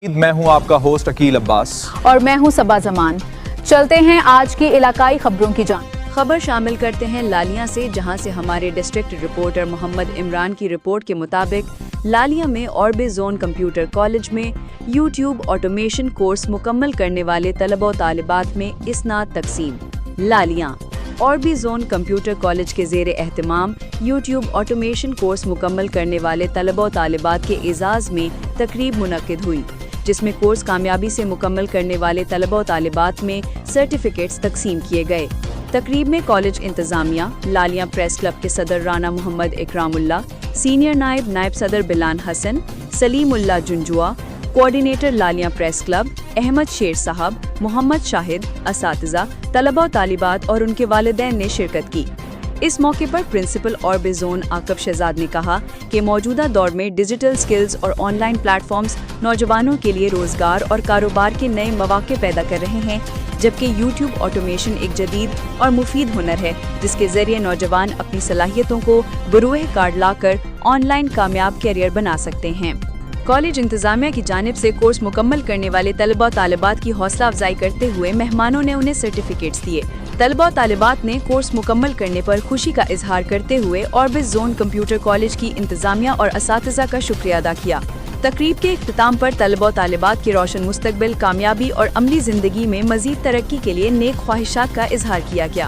میں ہوں آپ کا ہوسٹ عقیل عباس اور میں ہوں صبا زمان۔ چلتے ہیں آج کی علاقائی خبروں کی جانب۔ خبر شامل کرتے ہیں لالیاں سے، جہاں سے ہمارے ڈسٹرکٹ رپورٹر محمد عمران کی رپورٹ کے مطابق لالیاں میں اوربی زون کمپیوٹر کالج میں یوٹیوب آٹومیشن کورس مکمل کرنے والے طلبہ و طالبات میں اسناد تقسیم۔ لالیاں اوربی زون کمپیوٹر کالج کے زیر اہتمام یوٹیوب آٹومیشن کورس مکمل کرنے والے طلبہ و طالبات کے اعزاز میں تقریب منعقد ہوئی، جس میں کورس کامیابی سے مکمل کرنے والے طلبہ و طالبات میں سرٹیفکیٹس تقسیم کیے گئے۔ تقریب میں کالج انتظامیہ، لالیاں پریس کلب کے صدر رانا محمد اکرام اللہ، سینئر نائب صدر بلان Hasan, Saleem Ullah Janjua, coordinator Lalian press club Ahmad Sher صاحب، محمد شاہد، اساتذہ، طلبہ و طالبات اور ان کے والدین نے شرکت کی۔ اس موقع پر پرنسپل اوربی زون عاقب شہزاد نے کہا کہ موجودہ دور میں ڈیجیٹل سکلز اور آن لائن پلیٹ فارمز نوجوانوں کے لیے روزگار اور کاروبار کے نئے مواقع پیدا کر رہے ہیں، جبکہ یوٹیوب آٹومیشن ایک جدید اور مفید ہنر ہے جس کے ذریعے نوجوان اپنی صلاحیتوں کو بروئے کار لا کر آن لائن کامیاب کیریئر بنا سکتے ہیں۔ کالج انتظامیہ کی جانب سے کورس مکمل کرنے والے طلبہ و طالبات کی حوصلہ افزائی کرتے ہوئے مہمانوں نے انہیں سرٹیفکیٹس دیے۔ طلبہ و طالبات نے کورس مکمل کرنے پر خوشی کا اظہار کرتے ہوئے اوربی زون کمپیوٹر کالج کی انتظامیہ اور اساتذہ کا شکریہ ادا کیا۔ تقریب کے اختتام پر طلبہ و طالبات کے روشن مستقبل، کامیابی اور عملی زندگی میں مزید ترقی کے لیے نیک خواہشات کا اظہار کیا گیا۔